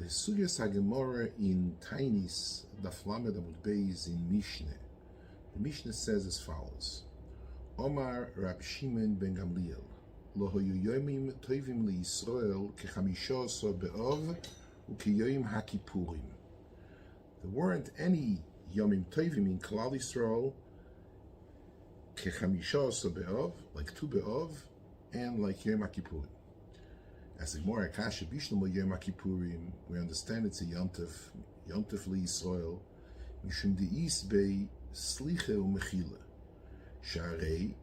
The Sugyas HaGemara in Tainis, Daf Lamed Amud Beis in Mishneh. The Mishneh says as follows: Omar Rab Shimon ben Gamliel, Lo hoyu yomim tovim Yisroel kechamisha asar be'ov ukiyoyim haKippurim. There weren't any yomim tovim in Klal Yisroel kechamisha asar be'ov, like 2 be'ov, and like Yom HaKippurim. As the Gemara Kasha Bishnama Yom HaKippurim, we understand it's a Yontif Yisroel, Mishum De'is Bei Slicha u'Mechila. Sharei,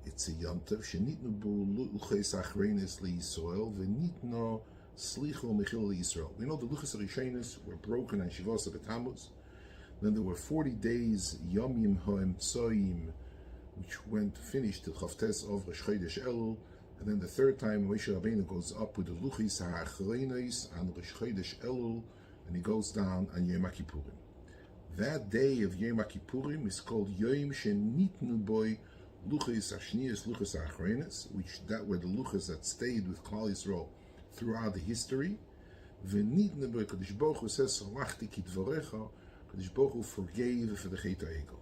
it's a Yontif, Shenitnu Bu Luches Achreines Yisroel, V'nitno Slicha u'Mechila Yisroel. We know the Luches Arishenes were broken on Shivos B'Tammuz. Then there were 40 days yomim ha'emtsoim, which finished till Chavtes of Rosh Chodesh Elul. And then the third time, Moshe Rabbeinu goes up with the Luchis HaAchreinos on Rosh Chodesh Elul, and he goes down on Yom HaKippurim. That day of Yom HaKippurim is called Yom Shenitnu Boi Luchis HaShniyos Luchis HaAchreinos, which that were the Luchis that stayed with Klal Yisroel throughout the history. V'nitnu Boi Kadosh Baruch Hu says, Salachti Kidvorecha, Kadosh Baruch Hu forgave for the Chet HaEgel.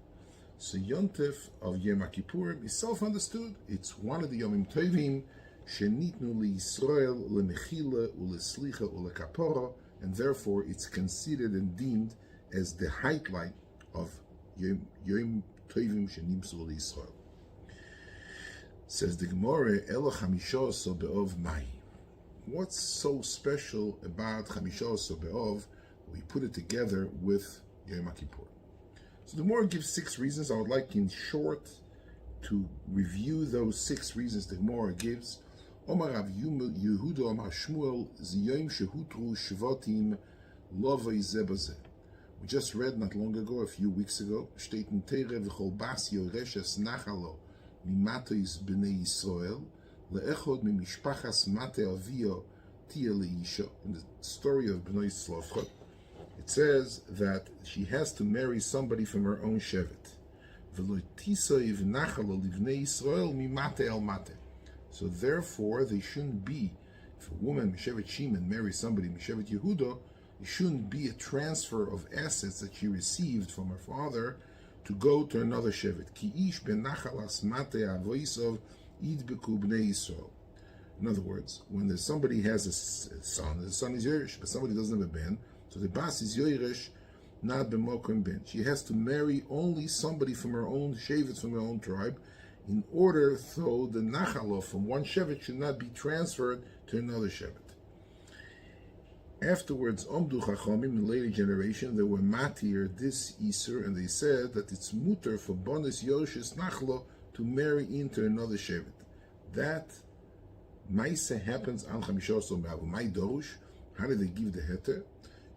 So Yontif of Yom HaKippurim is self-understood. It's one of the Yomim Tovim, Shenitnu Yisroel leMechila uLeslicha uLekapora, and therefore it's considered and deemed as the highlight of Yom Tovim Shenimsu Yisroel. Says the Gemara, Elo Chamisha asar be'ov Mai. What's so special about Chamisha asar be'ov? We put it together with Yom HaKippurim. So the Gemara gives 6 reasons. I would like in short to review those 6 reasons the Gemara gives. Omar Rav Yehudo Amar Shmuel Ziyom Shehutru Shvatim Lovay Zebazeh. We just read not long ago, a few weeks ago, Steht in Teire V'chol Bas Yoreshes Nachalo Mimatois B'nei Yisrael Le'echod Mimishpachas Mate Avio Tia Leisha, in the story of B'nai Tzlofchot. It says that she has to marry somebody from her own shevet. So therefore, they shouldn't be, if a woman, Mishevet Shimon, marries somebody, Mishevet Yehudo, it shouldn't be a transfer of assets that she received from her father to go to another shevet. In other words, when somebody has a son, the son is Yerush, but somebody doesn't have a ben, so the bas is yoresh, not b'mokum ben. She has to marry only somebody from her own shevet, from her own tribe, in order so the nachalo from one shevet should not be transferred to another shevet. Afterwards, Omdu Chachamim, in the later generation, they were matir this Isur, and they said that it's mutter for bonus yoshes nachlo to marry into another shevet. That Maisa happens on Chamisha asar be'ov. My dorush, how did they give the heter?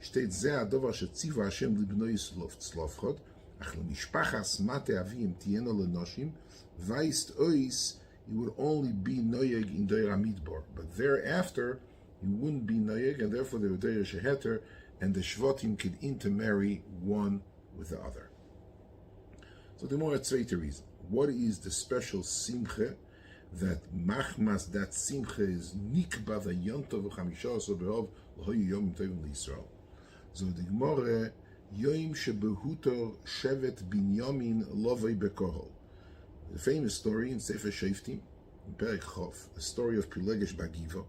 Steht ze adover shetziva Hashem libnoi tzlofchot, ach leMishpachas Mate Avim tiena lenoshim, vaist ois, he would only be noyeg in Deir HaMidbar, but thereafter he wouldn't be noyeg, and therefore they were Deir Sheheter, and the Shvatim could intermarry one with the other. So the more zweite reason, what is the special simcha that machmas that simcha is nikba the yontov Chamisha asar be'ov l'hoyu yomim tovim Yisrael? So the Gemara, Yom Shebehuto Shevet Binyamin Lovei Bekohol. The famous story in Sefer Shoftim, in Perek Chof, the story of Pilegesh Bagiva,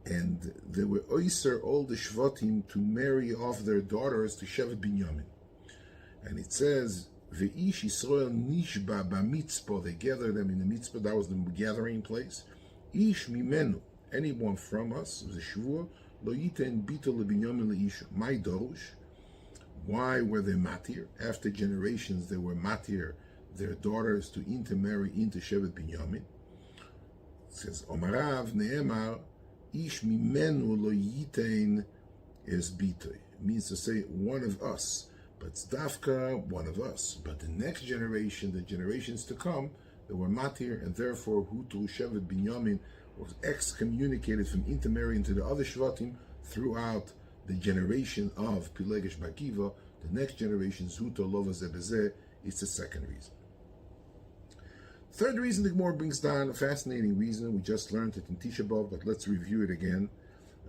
and they were oiser all the Shvatim to marry off their daughters to Shevet Binyamin. And it says, Ve'ish Yisrael Nishba Bamitzpah, they gathered them in the mitzpah, that was the gathering place. Ish Mimenu, anyone from us, the Shavua, Lo yiten bito lebinyamin leisha. My dorush. Why were they matir? After generations, they were matir their daughters to intermarry into Shevet Binyamin. It says Omarav neemar ish mimenu lo yiten es bitoy. It means to say one of us, but it's dafka one of us. But the next generation, the generations to come, they were matir, and therefore hutu Shevet Binyamin was excommunicated from intermarrying to the other Shvatim throughout the generation of Pilegesh Bagiva. The next generation, Zuto Lova Zebezeh, it's the second reason. Third reason, the Gemara brings down a fascinating reason. We just learned it in Tisha B'Av, but let's review it again.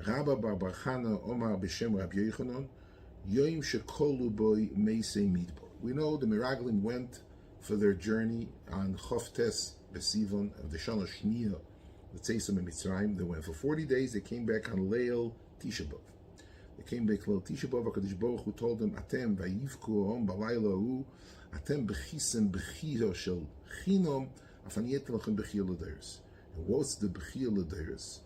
Rabba bar bar Chana Omar b'shem Rabbi Yochanan, Yom shekolu boy meisei midbar. We know the Meraglim went for their journey on Choftes Besivon of the Shana Shniya, the Tzeisam in Mitzrayim. They went for 40 days. They came back on Leil Tisha B'Av. They came back Leil Tisha B'Av. HaKadosh Baruch Hu told them, Atem vayivku om balayla hu, Atem bechisem bechiyah shel chinom, afaniet lachem bechiyah l'deres. And what's the bechiyah l'deres?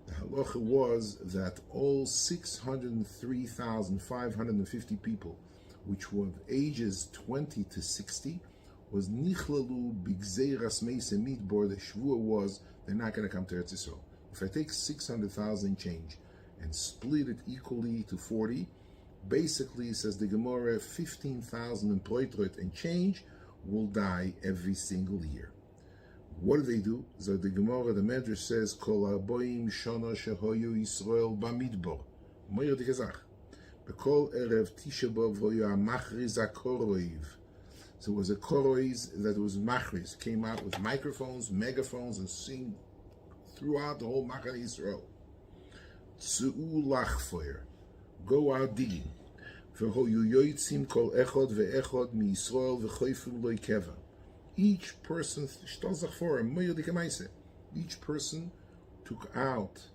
The halacha was that all 603,550 people, which were of ages 20 to 60, was nichlalu b'gzeiras meisei midbar. The shvua was they're not going to come to Eretz Yisrael. If I take 600,000 change and split it equally to 40, basically, says the Gemara, 15,000 employed and change will die every single year. What do? So the Gemara, the Medrash says, Kol arboim shana shehoyu Yisrael b'midbar. Moyer dikazach. Bekol erev Tisha B'Av hoyu machriz akoroiv. So it was a koroiz that was machriz, came out with microphones, megaphones, and sing throughout the whole Machane Yisrael. Tzu'u lachfoyer. Go out digging. V'hoyu yoitzim kol echod ve'echod mi Yisrael v'choifim lo ikeva. Each person, each person took out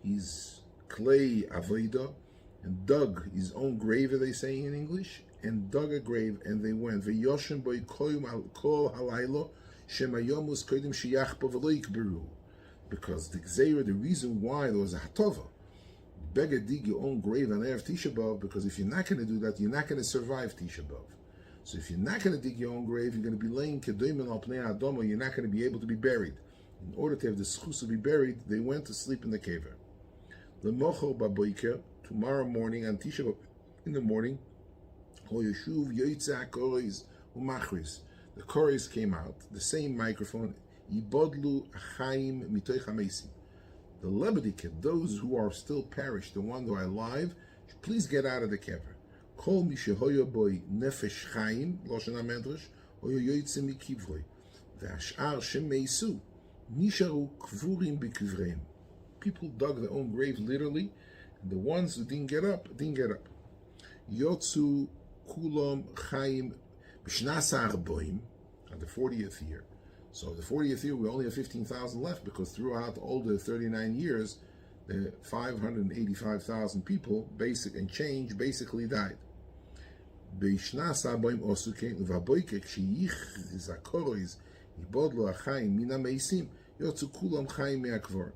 his clay avodah and dug his own grave, as they say in English, and dug a grave, and they went. Because the gzeira, the reason why there was a hatova, beggar dig your own grave on Erev Tisha B'Av, because if you're not going to do that, you're not going to survive Tisha B'Av. So if you're not going to dig your own grave, you're going to be laying kedoimen al pnei adama, you're not going to be able to be buried. In order to have the schus to be buried, they went to sleep in the kever. L'mochor b'boiker, tomorrow morning, on Tisha B'Av, in the morning, hoyeshuv yoytzeh koriz umachriz. The koriz came out, the same microphone, yibodlu achayim mitoich hamesim. The lebediket, those who are still perished, the ones who are alive, please get out of the kever. Kol mi shehoyo boy nefesh chaim, loshen hamedrash, hoyo yoytzeh mikivroy. Ve'ashar shemeisu, nisharu kvurim b'kivreim. People dug their own grave literally, and the ones who didn't get up. Yotzu kulam chaim b'shnasar boim, on the 40th year. So the 40th year, we only have 15,000 left, because throughout all the 39 years, the 585,000 people, basic and change, basically died. B'shnasar boim osukein uvaboike k'sheyich zakorois yibodlo achaim mina meisim yotzu kulam chaim me'akvor.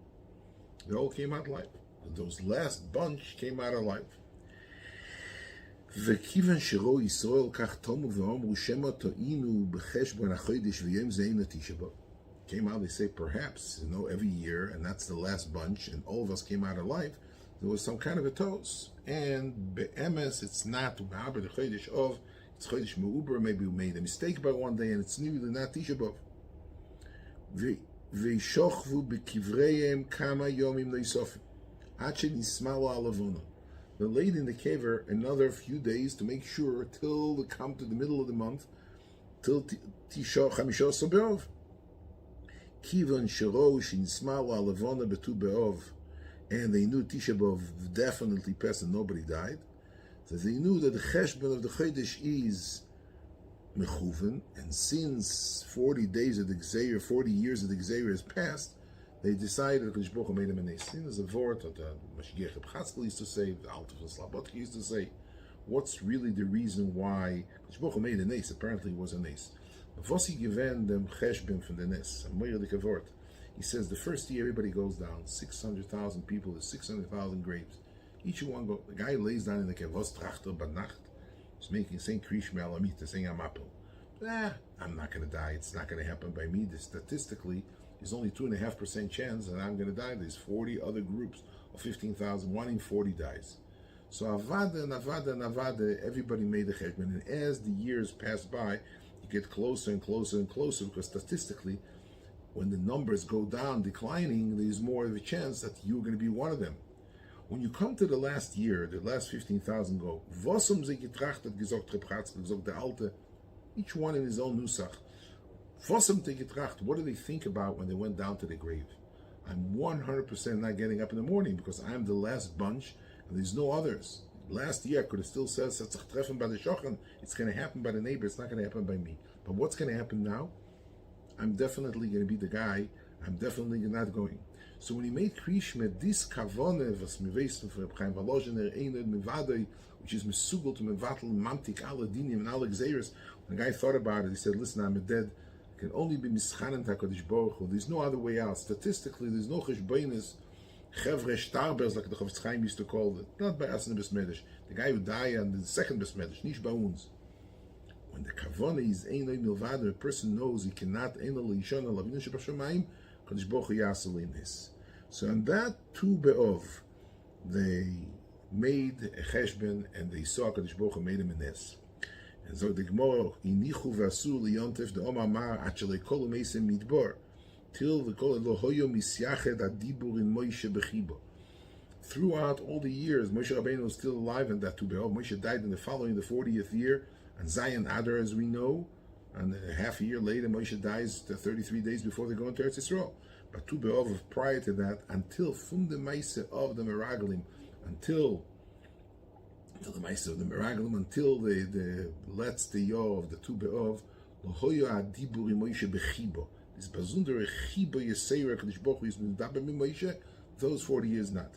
They all came out alive. Those last bunch came out alive. וכיוון שראו ישראל כך תומו ואומרו שמא טעינו בחשבון החודש ויום זה אינו תשעה באב. Came out, they say, perhaps, every year, and that's the last bunch, and all of us came out alive, there was some kind of a toast. And be'emes, it's not the chodesh of, it's chodesh me'uber, maybe we made a mistake by one day, and it's really not Tisha B'Av. Ve'shochvu b'kivreihem kama yomim noisofim, ad shenismalo alavona. They laid in the kever another few days to make sure till they come to the middle of the month, till Tisha Chamisha B'Av. Kivan shero shenismalo alavona betu B'Av. And they knew Tisha B'Av definitely passed and nobody died. So they knew that the cheshbon of the chodesh is mechuven, and since 40 days of the Gzeir, 40 years of the Gzeir has passed, they decided that Kadosh Baruch Hu made them a nes. There's a word that the Mashiach Chatzkel used to say, the Alter von Slabodka used to say, what's really the reason why Kadosh Baruch Hu made a nes? Apparently it was a nes. Was he given them cheshbon from the nes? A moyerdik word. He says the first year everybody goes down, 600,000 people, there's 600,000 graves. Each one go. The guy lays down in the kevos trachter banacht. He's making saying krish me'alamita, saying amapel. I'm not going to die. It's not going to happen by me. Statistically, there's only 2.5% chance that I'm going to die. There's 40 other groups of 15,000. 1 in 40 dies. So avada, everybody made the cheshbon. And as the years pass by, you get closer and closer and closer, because statistically, when the numbers go down, declining, there's more of a chance that you're going to be one of them. When you come to the last year, the last 15,000 go, Vossum ze getrachtet, gesagt Reb Chatzkel, gesagt der Alte, each one in his own nusach. Vossum te getracht, what do they think about when they went down to the grave? I'm 100% not getting up in the morning because I'm the last bunch and there's no others. Last year I could have still said, it's going to happen by the neighbor, it's not going to happen by me. But what's going to happen now? I'm definitely going to be the guy. I'm definitely not going. So when he made Krishma, this kavone, was mivestem for Chaim Valogener, Einod Mivadoi, which is mesugel to mevatel mamtik ala dinim and ala gzeiros. When the guy thought about it, he said, listen, I'm dead. I can only be mischanen HaKadosh Baruch Hu. There's no other way out. Statistically, there's no cheshbonis, chevre starbers, like the Chofetz Chaim used to call it. Not by Asna Besmedish. The guy who died on the second Besmedish, nish ba'uns. When the kavone is Einod Milvadoi, a person knows he cannot Einod Leishon Alavinu Shebashamayim, HaKadosh Baruch Hu yasalim this. So on that Tu Be'ov, they made a cheshbon and they saw HaKadosh Baruch Hu made him a nes. And so the Gemara, Inichu v'asu liyontef the Omar Mar achelei kol u'meisem midbar till the kol lo hoyo misyached adibur in Moshe bechibo. Throughout all the years, Moshe Rabbeinu was still alive in that Tu Be'ov. Moshe died in the 40th year, and Zion Adar, as we know, and a half a year later, Moshe dies 33 days before they go into Eretz Yisrael. But Tu Be'ov, prior to that, until Fum de Maise of the Meraglim, until the Maise of the Meraglim, until the Let's the Yo of the Tu Be'ov, Lohoyo Adiburi Moshe Bechibo. This Bazundere Chibo Yeseira Kadosh Baruch Hu is Medaber Mi Moshe, those 40 years not.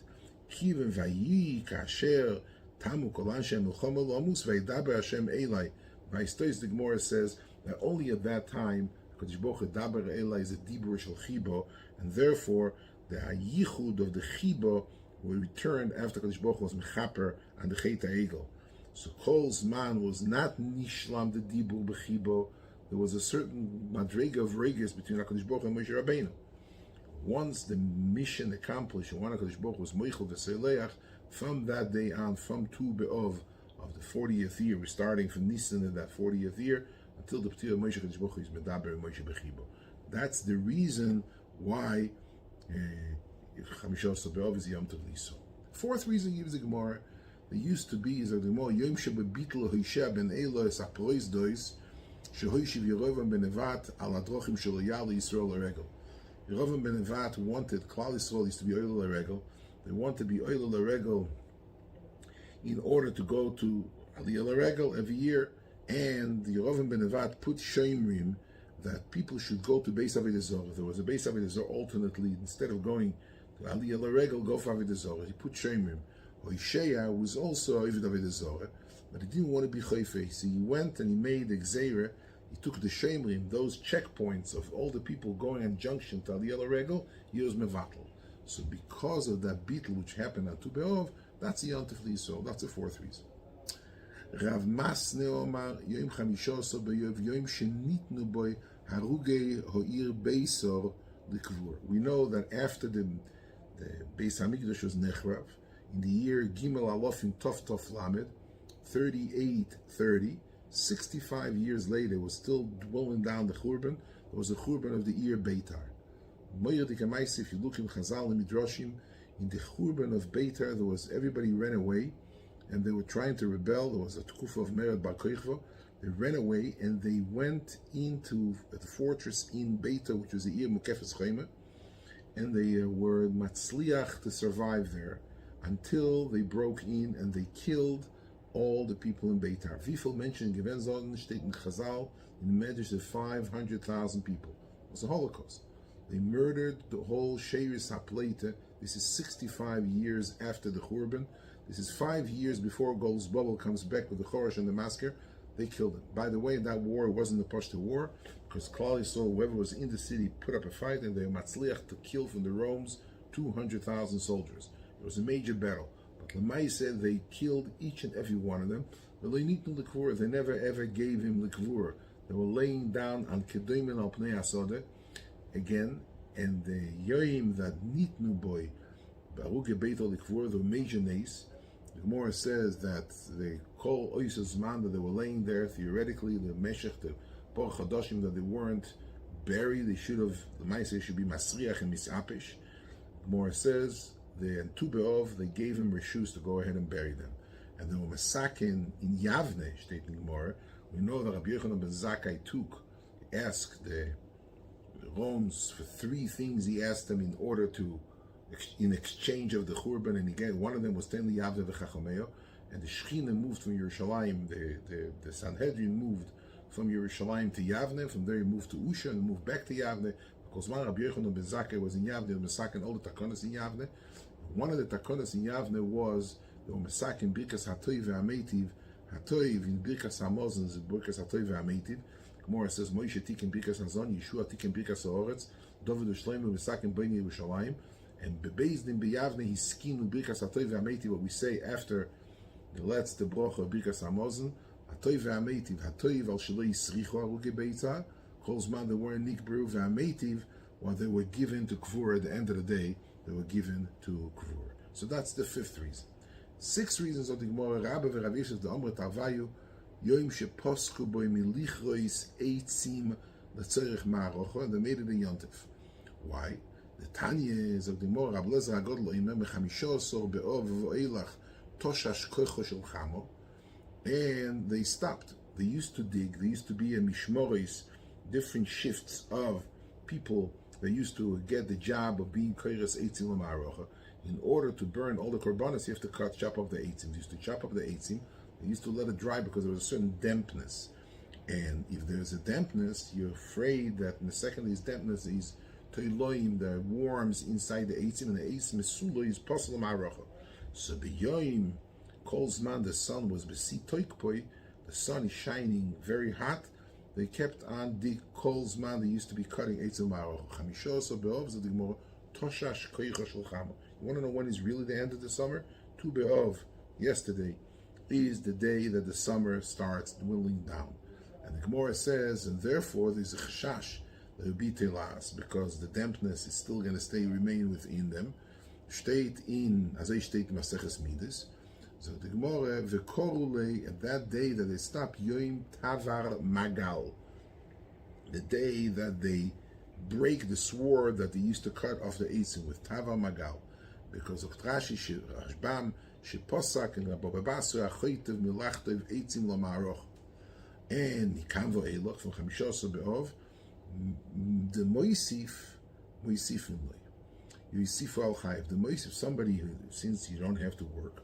Kiven Vayi Kasher Tamu Kolan Shem Melchoma Lomus Vaydaber Hashem Elai. Vaystois the Gemara says that only at that time Kadosh Baruch Hu Daber Elai is a Dibur Shel Chibo, and therefore the Yichud of the Chibo were returned after Kadosh Baruch Hu was Mechaper and the Chet HaEgel. So Kol's man was not Nishlam the Dibur Bechibo. There was a certain madrega of regas between HaKadosh Baruch Hu and Moshe Rabbeinu. Once the mission accomplished, and one HaKadosh Baruch Hu was Michoel Sorotzkin, from that day on, from Tu Be'ov of the 40th year, we're starting from ניסן in that 40th year, until the P'tir of Moshe HaKadosh Baruch Hu is Medaber and Moshe Bechibo. That's the reason why Chamisha Be'ov is Yom Tov Liso. Fourth reason gives the Gemara, there used to be, is that the Gemara, Yom Shebebitl Hosheh ben Elois Apois Dois, Shehoishiv Yerovam ben Nevat al Adrochim Shel Yal Yisrael L'Regel. Yerovam ben Nevat wanted, Klal Yisroel used to be Oil L'Regel, they wanted to be Oil L'Regel in order to go to Aliyah L'Regel every year, and Yerovam ben Nevat put Shomrim that people should go to Beis Avodah Zarah. There was a Beis Avodah Zarah alternately, instead of going to Aliyah L'Regel, go for Avodah Zarah. He put Shomrim. Hoshea was also Avodah Zarah, but he didn't want to be chayfei. So he went and he made the gzeira. He took the shemrim, those checkpoints of all the people going on junction to Aliyah L'Regel, he was mevatel. So because of that beetle which happened on Tu Be'ov, that's the Yom Tov Liso. That's the fourth reason. Rav Masne Omar Yom Chamisha So B'Yov Yom Shenitnu Boy Harugei Ho'ir Beisor L'Kvur. We know that after the Beis Hamikdash was nechrav, in the year Gimel Alofim Tov Tov Lamed, 3830, 65 years later, was still dwelling down the Churban. There was a Churban of the year Beitar. If you look in Chazal and Midrashim, in the Churban of Beitar, there was everybody ran away, and they were trying to rebel. There was a Tkufa of Mered Bar Koichva. They ran away, and they went into the fortress in Beitar, which was the year Mukefes Chayma, and they were matzliach to survive there until they broke in and they killed all the people in Beitar. Vifel mentioned Gewenzon steht in Chazal in the Medrash of 500,000 people. It was a Holocaust. They murdered the whole Sheiris HaPleita. This is 65 years after the Churban. This is 5 years before Gol's Bubble comes back with the Chorash and the massacre. They killed him. By the way, that war wasn't a Pashto war, because Klal Yisroel, whoever was in the city, put up a fight, and they were matzliach to kill from the Romans 200,000 soldiers. It was a major battle. But Lamai said they killed each and every one of them. They never ever gave him l'kvur. They were laying down on kedoimen al pnei asode again, and the yomim that nitnu boy baruge beito l'kvur, the major nace. The Gemara says that they call oisas man, that they were laying there theoretically, the meshech, the por chadoshim, that they weren't buried. They should have, the Maaseh should be masriach and misapish. The Gemara says in Tu Be'ov, they gave him reshus to go ahead and bury them. And they were masakin in Yavne, state in Gemara. We know that Rabbi Yochanan ben Zakkai asked the Rome's for 3 things he asked them in order to, in exchange of the Churban, and again, one of them was Ten Liyavne v'Chachameo, and the Shechina moved from Yerushalayim, the Sanhedrin moved from Yerushalayim to Yavne, from there he moved to Usha and moved back to Yavne, because Rabbi Yochanan ben Zakkai was in Yavne, and Mesakin all the Takonos in Yavne. One of the Takonos in Yavne was the Mesakin Birkas HaToiv ve'Hameitiv, HaToiv in Birkas HaMozen is Birkas HaToiv ve'Hameitiv. Gemara says, Moshe Tiken Birkas HaZon, Yeshua Tiken Birkas HaOretz, David U'Shleimu Mesakin B'nei Yerushalayim, and Bebezdin B'Yavne he skinu Birkas HaToiv ve'Hameitiv, what we say after let's the broch of Birkas HaMozen, HaToiv ve'Hameitiv, HaToiv al Shalei Yisricho Aruge Beitza, Kolzman they weren't Nikbru ve'Hameitiv, while they were given to Kvur at the end of the day, they were given to Kvur. So that's the 5th reason. 6 reasons of the Gemara, Rabba ve'Rav Yosef the Amr Tarvayu, Yoim sheposku boi milichrois eitzim letzorech ma'arocha, and they made it a yontif. Why? The Tanya is of the Gemara, Rabbi Lezer HaGodol Oimer mechamisha osor be'ov v'oilach toshash kocho shel chamo, and they stopped. They used to dig. There used to be a mishmoris, different shifts of people that used to get the job of being koiras eitzim l'ma'arocha. In order to burn all the korbanos, you have to chop off the eitzim. They used to chop off the eitzim. They used to let it dry because there was a certain dampness. And if there's a dampness, you're afraid that in the second this dampness is toiloim, the worms inside the eitzim, and the eitzim mesulo is posel ma'arocha. So the yomim calls man, the sun was besi toikpoi, the sun is shining very hot. They kept on the calls man, they used to be cutting eitzim ma'arocha. Chamisha so be'ov the Gemara toshash koicha shel chamo. You want to know when is really the end of the summer? Tu be'ov, yesterday, is the day that the summer starts dwindling down. And the Gemara says, and therefore there's a chashash, there will be telas, because the dampness is still going to remain within them. Steht in, as I state in Maseches Midas. So the Gemara, v'korule, at that day that they stop, yoim tavar magal, the day that they break the sword that they used to cut off the eitzim with tavar magal, because of Rashi, Rashbam, Sheposak and Rabbi Babasu Achoitev Milachtev Eitzim Lamaroch, and Nikam Vo'eloch from Chamisha Be'ov, the Moisif Moisifimly. You Yisif Al Chayiv. The Moisif, somebody who, since you don't have to work,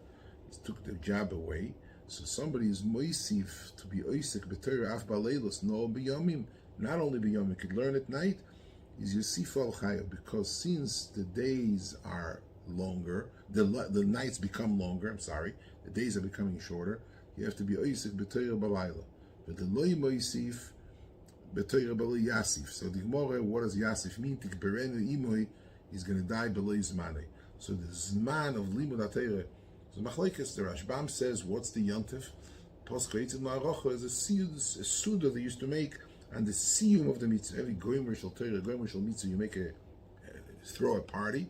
he took the job away, so somebody is Moisif to be Oisik B'Torah Af Baleilos, no B'yomim, not only B'yomim, could learn at night, is Yisif Al Chayiv, because since the days are longer, the nights become longer, the days are becoming shorter, you have to be oisif b'toyer balayla. But the loy moisif b'toyer balay yasif. So the Gemara, what does yasif mean? Tikberenu imoy, he's going to die below zmanei. So the zman of limud atayre, so machlekes, the Rashbam says, what's the yontif? Poskreitzim la'arocha is a suda they used to make, and the siyum of the mitzvah, every goyim shel Torah, goyim shel mitzvah, you make throw a party.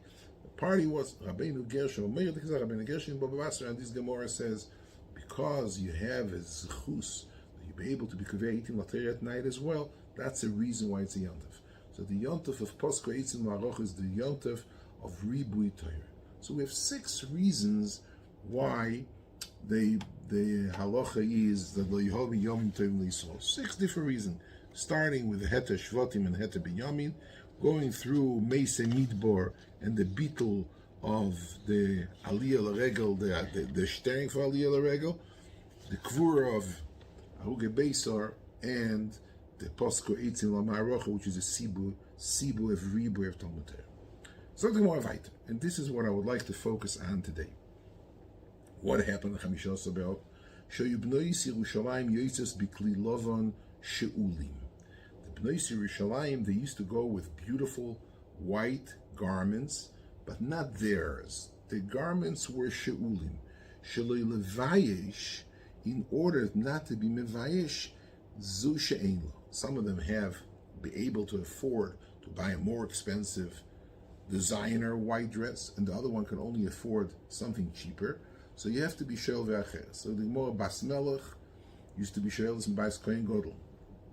Party was Rabbeinu Gershon, Rabbeinu Gershon, and this Gemara says, because you have a zechus, that you'll be able to be kaveh eating later at night as well, that's the reason why it's a yontif. So the yontif of Posko Eitzim Laroch is the yontif of Ribui Torah. So we have 6 reasons why the halacha is that lo yehovi yomim tovim l'Yisrael. 6 different reasons, starting with the Heter Shvatim and Heter Binyamin, going through Meisei Midbar and the beetle of the Aliyah L'Regel, the staring for Aliyah L'Regel, the Kvura of Aruge Beisar, and the Posko Eitzim L'Ma'arocha, which is a Sibu of Ribu of Talmud Torah. So the more weiter, and this is what I would like to focus on today. What happened in Chamisha Sabel? Shoyubnois Yerushalayim Yoitzes Bikli Lovon Sheulim. The Bnois Yerushalayim, they used to go with beautiful white garments, but not theirs. The garments were Sheulim. Shaloi Levayesh, in order not to be Mevayesh, Zu She'enlo. Some of them have been able to afford to buy a more expensive designer white dress, and the other one can only afford something cheaper. So you have to be She'el Ve'acher. So the more Bas Melech used to be She'el and Bas Kohen Godel.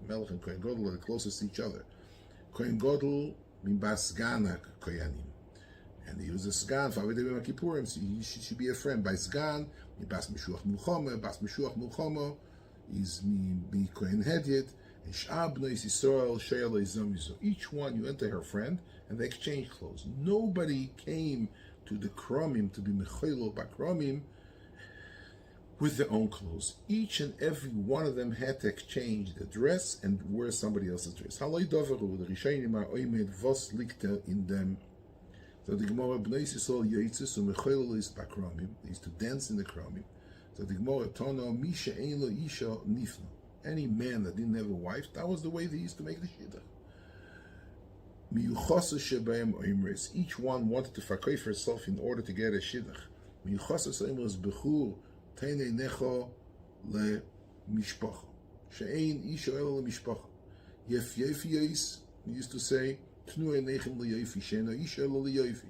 Melech and Kohen Godel are the closest to each other. Kohen Godel min Bas Gana Koyanim. And he was a Sgan for Avedei Yom Kippurim, so he should be a friend. By Sgan, mi Bas Meshuach Mulchama. Bas Meshuach Mulchama is mi Kohen Hedyet, Each one, you enter her friend, and they exchange clothes. Nobody came to the kromim, to be Michoel bakromim, with their own clothes. Each and every one of them had to exchange the dress and wear somebody else's dress. The Rishonim are oimed vos likta in them. So the Gemara, Bnei Yisrael yotzes u'Michoel is bakromim. They used to dance in the kromim. So the Gemara, Tono misha ein lo isha nifna. Any man that didn't have a wife, that was the way they used to make the shidduch. Each one wanted to fakif herself in order to get a shidduch. Bechur teine necho le mishpacha. She'ein isha ela le mishpacha. Yef yefiyes, he used to say, tnu enechem le yefi, she'ena isha ela le yefi.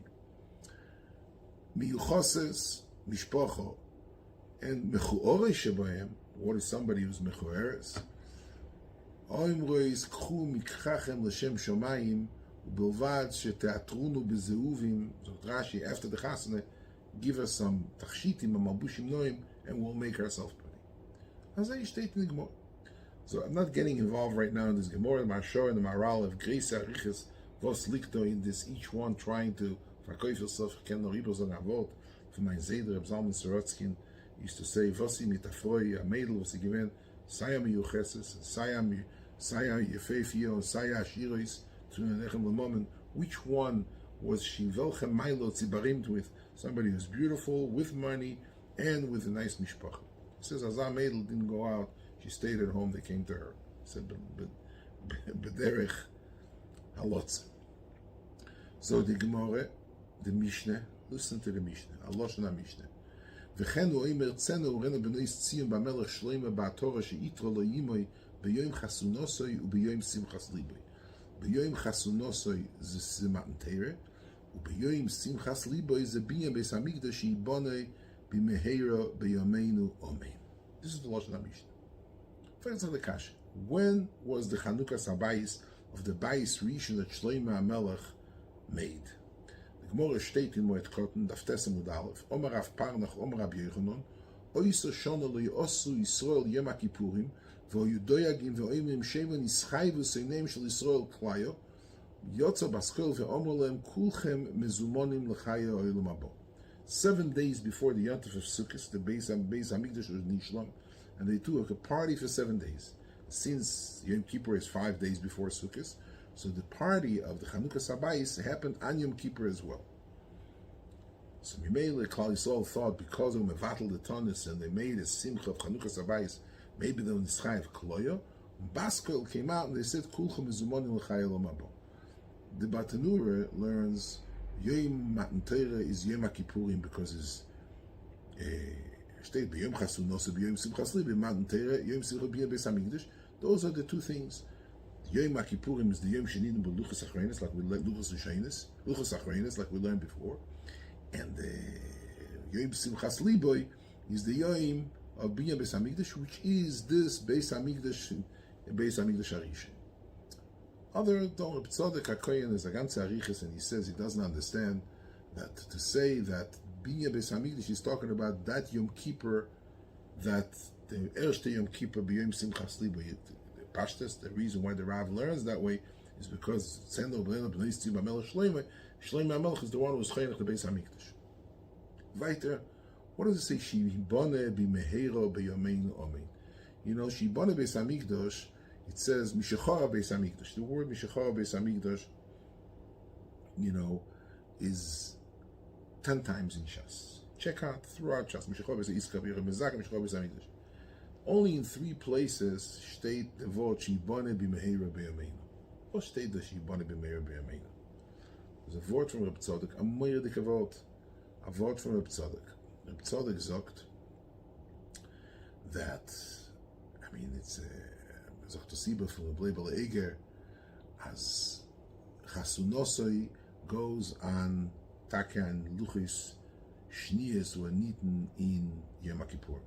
Miyuchases mishpacha. And mechuore shebahem, what is somebody who's mechueres? Oimrois kchu mikchachem l'shem shomayim. Bilvad sheteatrunu bezeuvim. Rashi, after the chasana, give us some tachshitim, mabushim noim, and we'll make ourselves pretty. As I state in the Gemara. So I'm not getting involved right now in this Gemara, the Marshor and the Maral of Grace Ariches, Vos Likto in this, each one trying to verkoif yourself, ken no ribos on avot. For my Zeder, Reb Zalman Sorotzkin used to say, Vosi mitafroi, a maidel was given, Saya miyucheses, Saya yefefio, and Saya ashirois. Which one was she velchem milo tzibarim with? Somebody who's beautiful, with money, and with a nice mishpacha. He says Azam Edel didn't go out; she stayed at home. They came to her. He said, "Bederech halotz." So the Gemara, the Mishnah. Listen to the Mishnah. Aloshna Mishnah. V'chen oimer tzenu urena b'nois tzion b'melech shleima ba'torah she'itro lo yimoi b'yoyim chasunosoi u'b'yoyim simchas liboi. B'yoyim chasunosoi ze matan teire, u'b'yoyim simchas liboi ze binyan beis hamikdash she'ibonei b'meheira b'yomenu omein. This is the Lashon HaMishnah. First of the Kasha. When was the Chanukas HaBayis of the Bayis Rishon that Shlomo HaMelech made? The Gemara steht in Moed Kotten, Daf Tes Amud Aleph, Omer Rav Parnach, Omer Rabbi Yochanan, Oyso Shona lo yosu Yisrael Yom HaKippurim, v'oyu doyagim v'oimim sheven yischayvu seinem shel Yisrael klayo, yotza baschol v'omer lehem kulchem mezumonim l'chaya oilam habo. 7 days before the Yontif of Sukkot, the Beis Hamikdash was nishlam, and they took a party for 7 days. Since Yom Kippur is 5 days before Sukkot, so the party of the Chanukas HaBayis happened on Yom Kippur as well. So Mimele Klal Yisroel thought because of Mevatel the Tanis and they made a Simcha of Chanukas HaBayis, maybe they were Nischai of Kloyo. Baskel came out and they said Kulchem Mezumonim L'chayel Omabo. The Batanura learns Yom Matan Torah is Yom HaKippurim because it's state B'Yom Chasunos B'Yom Simchas Li B'Matan Torah Yom Simcha B'Yom Beis Hamikdash. Those are the two things. Yom HaKippurim is the Yom Shenidim B'Luchas Achreinis, like we learned Luchas Achreinis, like we learned before, and the Yom Simchas Liboy is the Yom of B'Yom Beis Hamikdash, which is this Beis Hamikdash Harishon. Other Dor Tzaddik HaKoyen is a ganze Ariches, and he says he doesn't understand that to say that B'Yom Beis Hamikdash is talking about that Yom Kippur, that the Erste Yom Kippur B'Yom Simchas Liboy. The reason why the Rav learns that way is because Shlomo HaMelech is the one who was chaynach the Beis Hamikdash. Weiter, what does it say? Shibone b'meheiro b'yomeinu omein. You know, Shibone Beis Hamikdash, it says Mishachara Beis Hamikdash. The word Mishachara Beis Hamikdash, you know, is 10 times in Shas. Check out throughout Shas. Mishachara Beis Hamikdash. Only in 3 places state the word Shibone b'meheira b'yomeinu. What state the Shibone b'meheira b'yomeinu? There's a word from Reb Tzadok, a moire dike word. A word from Reb Tzadok. Reb Tzadok sagt that, I mean, it's a sagt to Siba from Reb Leibel Eger, as Chasunosoi goes on Taka and Luchis Shnias or ניתן in Yom Kippur.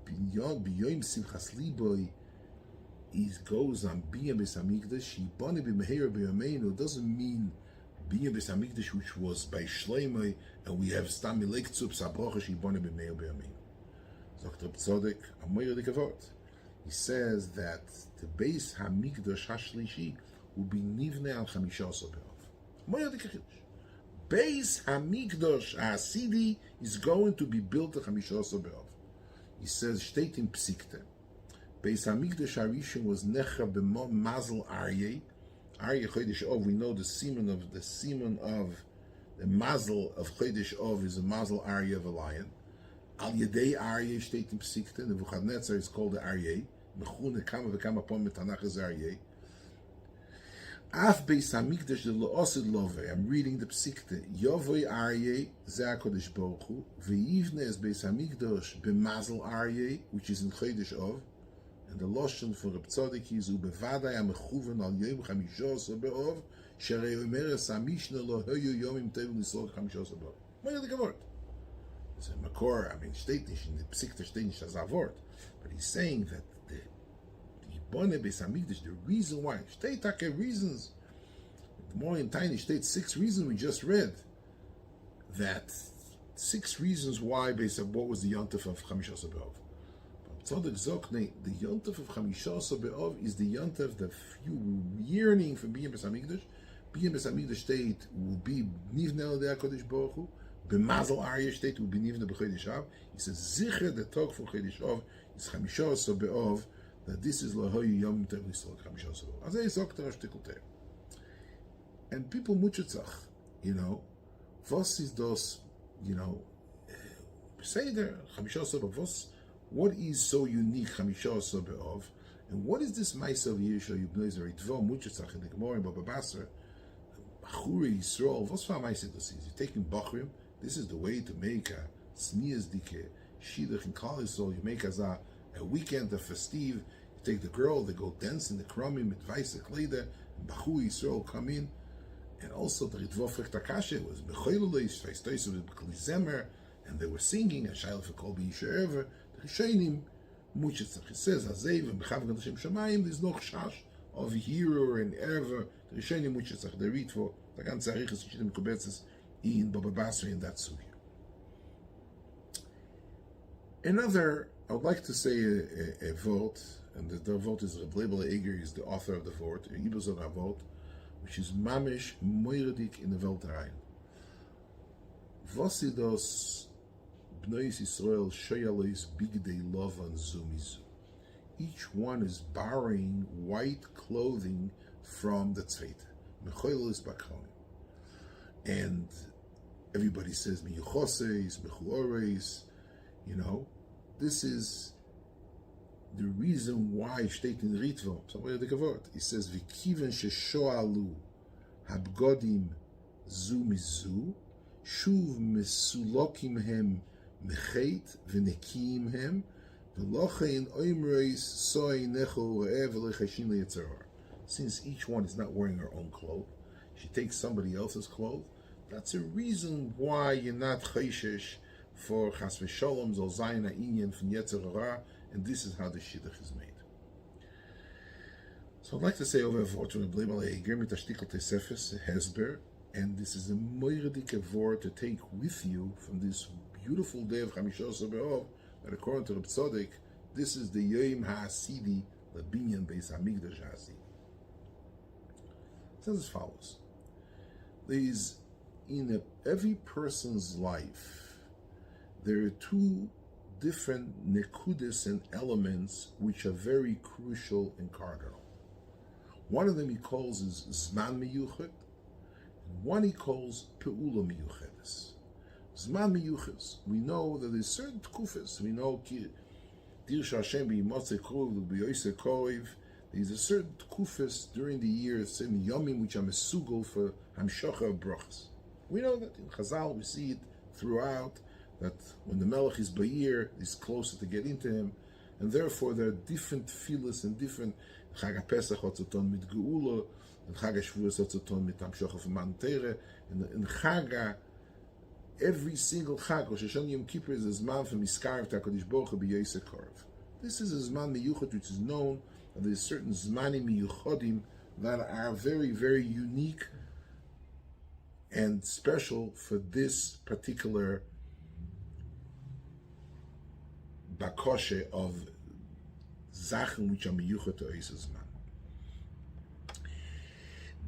B'yoyim simchas liboy goes on B'yam Beis Hamikdash. Shibone b'meheira b'yomeinu doesn't mean B'yam Beis Hamikdash, which was by Shlomo, and we have Stam Milek Tzub Sabrocha Shibone b'meheira b'yomeinu. Sagt Reb Tzadok, a moire dike wort. he says that the Beis Hamikdash Hashlishi will be nivne al Chamisha B'Av. Beis Hamikdash Hasidi is going to be built al Chamisha B'Av. He says, steht in Psikte. Beis Hamikdash Harishon was necha b'mazel Aryeh. Aryeh Chodesh Ov, we know the semen of the mazel of Chodesh Ov is a mazel Aryeh of a lion. Al Yedei Aryeh steht in Psikte. Nebuchadnezzar is called the Aryeh. Mechune kama v'kama pom metanach is Aryeh. Af Beis Hamikdash de Lo'osid Love. I'm reading the Psikte. Yovoi Aryeh ze HaKodesh Baruch Hu. Ve'yivne es Beis Hamikdash b'mazel Aryeh, which is in Chodesh Ov. And the Lashon for Reb Tzadik is Ubevadai HaMechuven Al Yom Chamisha B'Av Sherei Omeres HaMishna Lo Hoyu Yomim Tovim L'Sol Chamisha B'Av. What is the word? It's a makor. I mean, steht nicht in the Psikta steht nicht as a word, but he's saying that the Yibone Beis Hamikdash, the reason why steht take reasons. More in tiny state 6 reasons we just read. That 6 reasons why based on what was the yontif of Chamisha B'Av. Tzadik Zokne, the yontif of Chamisha B'Av is the yontif that you yearning for being Beis Hamikdash. Being Beis Hamikdash state will be nivne al Yedei HaKodesh Baruch Hu. B'mazel Aryeh state will be nivne b'Chodesh Av. He says zicher the talk for Chodesh Av is Chamisha B'Av, that this is lahoyu yomim tovim l'Yisrael Chamisha B'Av. As I sagt der Artikel there. And people mutchetzach, was is das, say there Chamisha B'Av. What is so unique, Chamisha B'Av, and what is this Ma'aser Yisha Yubneizer Itvo Mutchetzach in the Gemara in Baba Basra? Achuri Yisrael. What's for Ma'aser this is? You're taking Bachrim. This is the way to make a sneers dike shidduch in Klal Yisroel. You make as a weekend, a festive. You take the girl, they go dance in the kromim with weiße Kleider, and Bachuri Yisrael come in, and also the Ritvo Frechtakashe was Bechoilulis Feistoisu with Beklizemer, and they were singing a Shaila for Kol B'Yisher Ever. Rishonim Mutchetzach. It says Hazev and B'chav Gadashim Shamayim. There's no chash of hero and ever. The Rishonim Mutchetzach. They read for the ganze Arichas Yishitim Kubetzes in Baba Basra in that sugya. Another, I would like to say a vote, and the vote is Reb Leibel Eger is the author of the vote, a Yibuzor vote, which is Mamish Moiradik in the Weltrein. Vosidos Bnois Yisrael Shoyalois Bigdei Lovan Zumizu. Each one is borrowing white clothing from the Tzveit. Mechoilis Bakhonim. And everybody says Miyuchoseis, Mechuores, this is the reason why steht in Ritvo. Somewhere the Gavot. It says Vikiven Sheshoalu Habgodim Zu Mizu Shuv Mesulokim Hem Mechet V'nekim Hem V'lochein Oimreis Soy Necho Re'ev V'lechashin Le'yetzerah. Since each one is not wearing her own clothes, she takes somebody else's clothes. That's a reason why you're not chayshesh for chas v'sholom zol zayin ha'inyan from yetzer hara, and this is how the shidduch is made. So I'd like to say over a word from the Bleibal Eiger mit ashtikal tesefes hesber, and this is a moiradik word to take with you from this beautiful day of Chamisha B'Av, that according to Reb Tzadik, this is the yomim ha'asidi lebinyan beis hamikdash ha'asidi. It says as follows. In every person's life, there are 2 different nekudas and elements which are very crucial and cardinal. One of them he calls is zman miyuchad, and one he calls pe'ula miyuchadis. Zman miyuchas, we know that there's certain tkufas. We know dir shashem b'yimotzei kruv b'yoyse koiv. There's a certain tkufas during the year, certain yomim which are mesugol for hamshocha of brachas. We know that in Chazal we see it throughout, that when the Melech is Ba'ir, he's closer to get into him, and therefore there are different filas and different Chag HaPesach otzoton mit Geula, and Chag HaShavuos otzoton mit Hamshocha v'man Teire, and Chag, every single Chag, Rosh Hashanah Yom Kippur is a Zman from Iskar V'Takadosh Baruch Hu B'Yoseh Korv. This is a Zman Miyuchad which is known, that there's certain Zmanim Miyuchadim that are very, very unique and special for this particular bakoshe of Sachen which are miyuchad to oisa zman.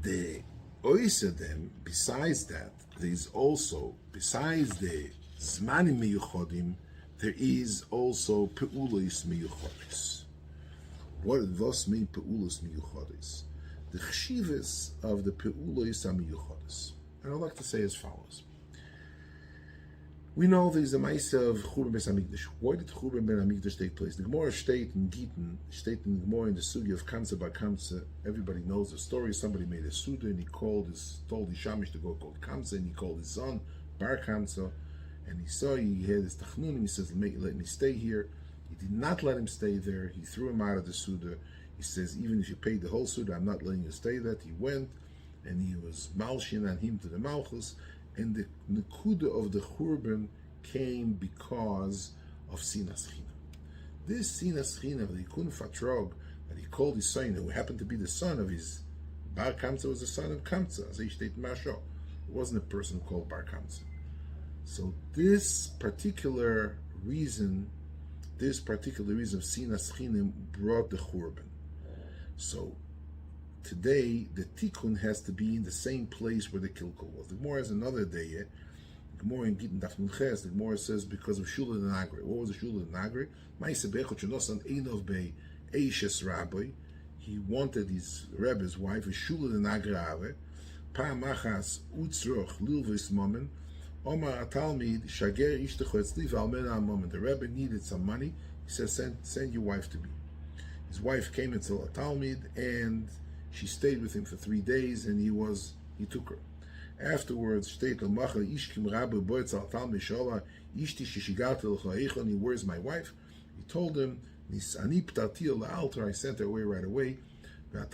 The oisa then, besides that, there is also, besides the zmanim miyuchadim, there is also peulos miyuchadis. What does mean peulos miyuchadis? The chshivas of the peulos miyuchadis. And I'd like to say as follows. We know there is a Maisa of Churban Ben Hamikdash. Why did Churban Ben Hamikdash take place? The Gemara state in Gittin, state in the Gemara in the Sugi of Kamsa bar Kamsa. Everybody knows the story. Somebody made a Suda and he told his Shamish to go called Kamsa, and he called his son Bar Kamsa, and he saw he had his Tachnunim. He says, let me stay here. He did not let him stay there. He threw him out of the Suda. He says, even if you paid the whole Suda, I'm not letting you stay there. He went, and he was Malshin on him to the Malchus. And the nekuda of the Churban came because of Sinas Chinam. This Sinas Chinam, the Yikun Fatrog, that he called his son, who happened to be the son of his Bar Kamsa, was the son of Kamsa, as he stated Masho. It wasn't a person called Bar Kamsa. So this particular reason of Sinas Chinam brought the Churban. So today, the tikkun has to be in the same place where the kilkul was. The Gemara has another day. The Gemara in Gittin Daf Nun Ches, the Gemara says because of Shula the Nagre. What was the Shula the Nagre? Ma'aseh bechot shenosan einov bei eishes rabbi. He wanted his Rebbe's wife, Shula the Nagre ave. Pa machas utzroch lilvis momen. Omar atalmid shager ishtecho etzli v'almena momen. The Rebbe needed some money. He says, send your wife to me. His wife came and saw a Talmud, and she stayed with him for 3 days, and he took her. Afterwards, where's my wife? He told him, I sent her away right away. The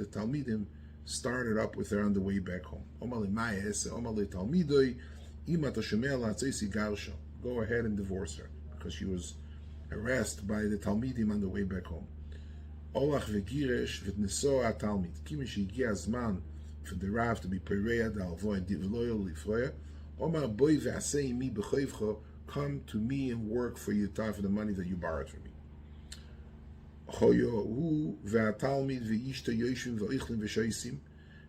Talmidim started up with her on the way back home. Go ahead and divorce her, because she was harassed by the Talmidim on the way back home. Olach v'giresh v'tnesoa talmid. Kimi she'igi azman for the Rav to be pereya d'alvo and divloyo lifroya. Omar boy v'asei mi b'choivcho. Come to me and work for you for the money that you borrowed from me. Choyo hu v'atalmid v'ishto yoshim v'oichlin v'shoisim.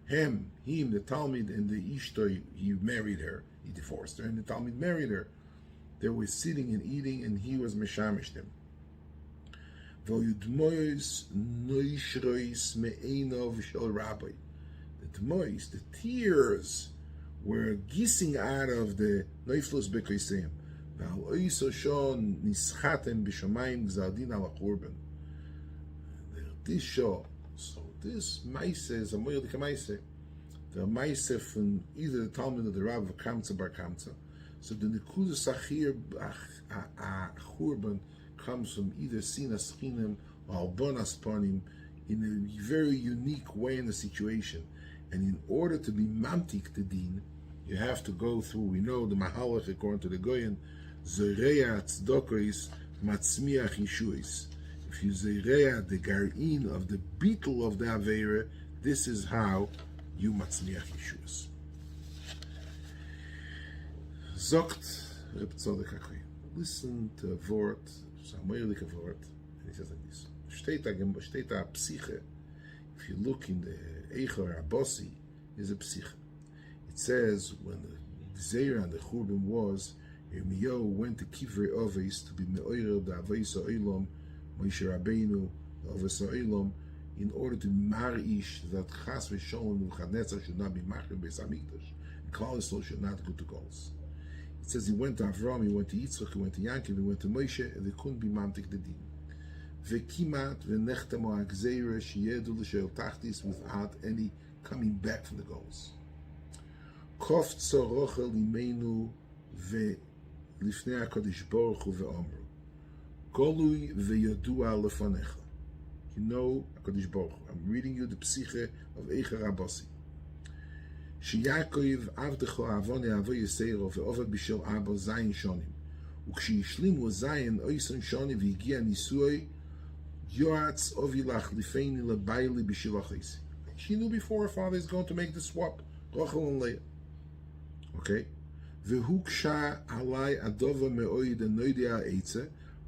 Him, the Talmid, and the Ishto, he married her. He divorced her, and the Talmid married her. They were sitting and eating, and he was meshamish them. The tmois, the tears were gissing out of the neiflos bekoiseim. This show, so this maise is a moyel dikamaise. The maise from either the Talmud or the Rav of Kamsa bar Kamsa. So the nekuda sachir churban comes from either sinas chinam or albonas panim in a very unique way in the situation. And in order to be mamtik the din, you have to go through, we know the mahalach according to the Goyen, zereya tzedokos matzmiach yeshuis. If you zereya the garin of the beetle of the aveira, this is how you matzmiach yeshuis. Zogt Reb Tzodek Achoy. Listen to a word, Samoyelik a word, and he says like this. Steht a psiche. If you look in the Eichor Abossi, is a psiche. It says when the Zeir and the Churban was, Yirmiyahu went to Kivrei Oves to be Me'oyer the Aveis Ha'olam, Moshe Rabbeinu, the Oves Ha'olam, in order to marish that Chas v'Sholom Nebuchadnezzar should not be Machrim Beis Hamikdash, and Klal Yisroel should not go to goals. It says he went to Avram, he went to Yitzchak, he went to Yankov, he went to Moshe, and they couldn't be mamtik the din. V'kimat v'nechtamo ha'gzeira sheyedu l'she'el tachtis without any coming back from the goals. Kof tzorochel imenu v'lifnei HaKadosh Baruch Hu ve'omru. Golui v'yadua lefanecha. You know HaKadosh Baruch Hu. I'm reading you the psiche of Eichor Abossi. שיעקב עבדך אבון יעבור יסיירו ועובד בשל אבא זין שונים וכשישלימו זין אויסון שונים והגיע נישואי יועץ אובילך לפני לביילי בשביל החייס. She knew before her father is going to make the swap, Rachel and Leah. Okay? והוקשה עלי הדובר מאויד הנוידע העצה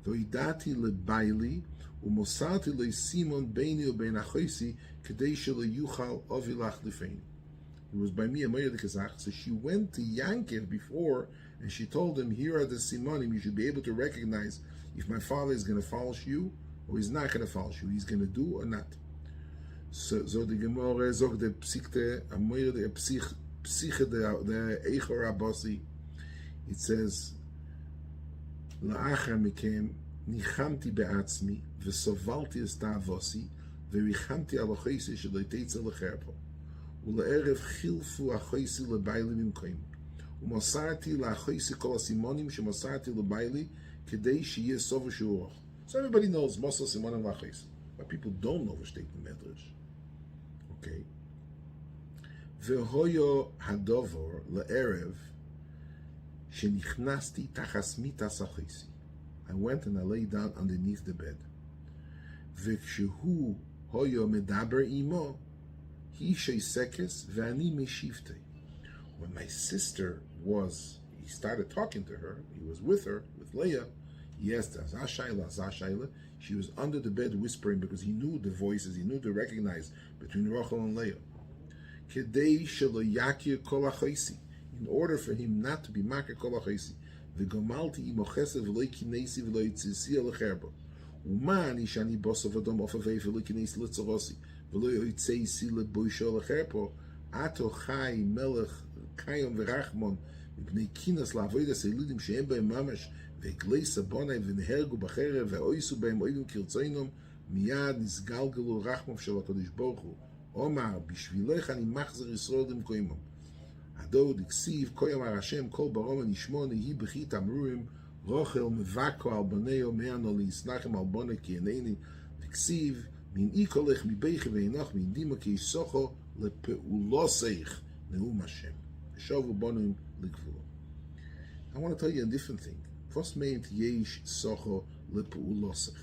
והודעתי לבעלי, ומסרתי לו סימון ביני ובין אחויסי, כדי שלא יוכל אבי לך לפני. It was by me and Maya the Kazakh. So she went to Yankiv before, and she told him, here are the simonim, you should be able to recognize if my father is going to follow you, or he's not going to follow you, he's going to do or not. So the Gemara, zog the psikte, Amir the psiche the Eichor Abasi, it says, La'achar mikem, nichamti be'atzmi, v'sovalti estavosi, v'richamti alochesi shelo teitza lecherpo. ולערב חילפו החויסי לביילי ממקוים. ומסרתי לאחויסי כל הסימונים שמסרתי לביילי כדי שיהיה סוף השיעור. So everybody knows מסר סימונים לאחויסי. But people don't know ושתית במדרש. Okay. והויו הדובר לערב שנכנסתי תחת מיטס החויסי. I went and I lay down underneath the bed. וכשהוא הויו מדבר עמו, he sheisekes ve'ani meshivtei. When my sister he started talking to her, he was with her, with Leah, he asked her, Zashayla, she was under the bed whispering because he knew the voices, he knew to recognize between Rachel and Leah. Kedei shelo yakir kol hachoisi, in order for him not to be makir kol hachoisi, v'gomalti imo chesed v'lo kinesi v'lo yitzisi alecherbo. Uma ani shani bosav adom ofavei v'lo kinesi letzorosi. ולא יוצא איסי לבוישו לחרפו, עתו חי מלך קיים ורחמון, מפני כינס לעבוד הסילודים שאין בהם ממש, והגלי סבונאי ונהרגו בחרב, ואויסו בהם אויבים כרצוינום, מיד נסגלגלו רחמם של הקדוש ברוך הוא. אומר, בשבילך אני מחזר ישראל למקוימם. הדוד הכסיב, כה יאמר השם, כל ברום הנשמון, יהי בכי תמרורים, רוכל מבקו על בניו, מהנו להסנחם על בונה כי אינני, וכסיב, מן איקולך מבייך ואינך מן דימה כי יסוכו לפעולוסך נאום השם. ושובו בונוים לגבולו. I want to tell you a different thing. First meant yesh socho lepa'ulosech.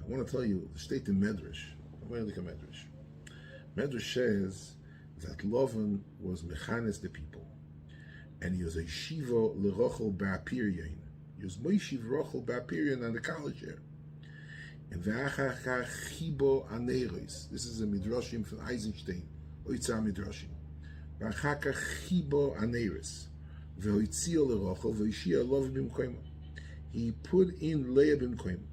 I want to tell you, the state in Medrash. I'm going to look at Medrash. Medrash says that Lavan was mechanes the people. And he was a shiva lerochel ba'apiryain. He was moishiv rochel ba'apiryain on the college year. And ve'achachar chibo aneros. This is a midrashim from Eisenstein. Oitzah midrashim. Ve'achachar chibo aneros. Ve'oitzio lerochel ve'ishia lov b'mkoima. He put in Leah b'mkoima.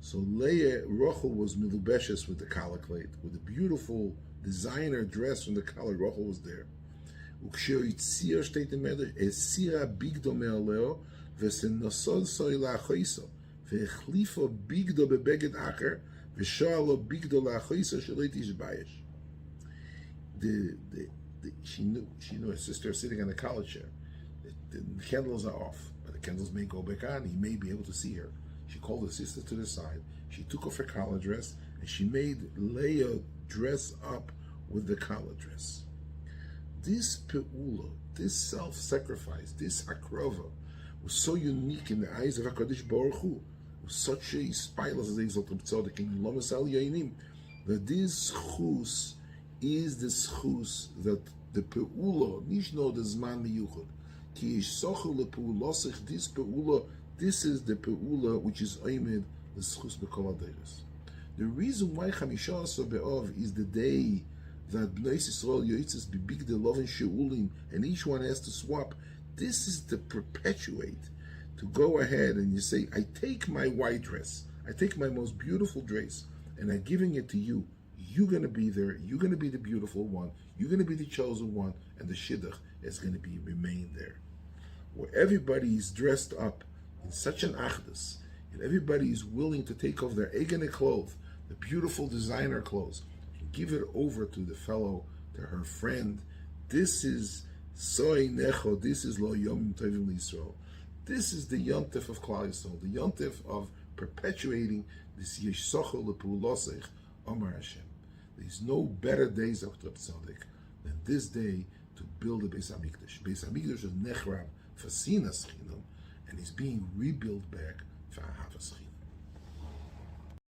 So Leah, Rochel was milubeshes with the kalaklet, with a beautiful designer dress from the kalak. Rochel was there. Ukshioitzio steht in Medrash, esira bigdo me'aleo, ve'senosod soy la'achoiso. והחליפו ביגדו בבגד אחר, ושאל לו ביגדו לאחויסו שלא תשבייש. She knew her sister sitting on the college chair. The candles are off, but the candles may go back on. He may be able to see her. She called her sister to the side. She took off her collar dress, and she made Leah dress up with the collar dress. This pe'ula, this self-sacrifice, this hakrova, was so unique in the eyes of HaKadosh Baruch Hu. Such a spileless as Exalt Tzaddik in Lomas Al Yainim, that this schus is the schus that the pe'ula, nishno the zman miyuchad, ki ish sochel le'pe'ulosich, this pe'ula, this is the pe'ula which is oimed the schus b'kol aderes. The reason why Chamisha Asar Be'av is the day that Bnei Yisrael yoitzes bibig the lovin sheulim, and each one has to swap. This is to perpetuate, to go ahead and you say, I take my white dress, I take my most beautiful dress, and I'm giving it to you. You're going to be there, you're going to be the beautiful one, you're going to be the chosen one, and the shidduch is going to remain there. Where everybody is dressed up in such an achdus, and everybody is willing to take off their eigene clothes, the beautiful designer clothes, and give it over to the fellow, to her friend. This is Soy Necho, this is Lo Yomim Tovim Yisrael. This is the yontif of Klal Yisroel, the yontif of perpetuating this Yeshachol Lepuulosech Omar Hashem. There's no better days of Tzaddik than this day to build the Beis Hamikdash. Beis Hamikdash is Nechrab for Sinas Chinam, and is being rebuilt back for Ahavas Chinam.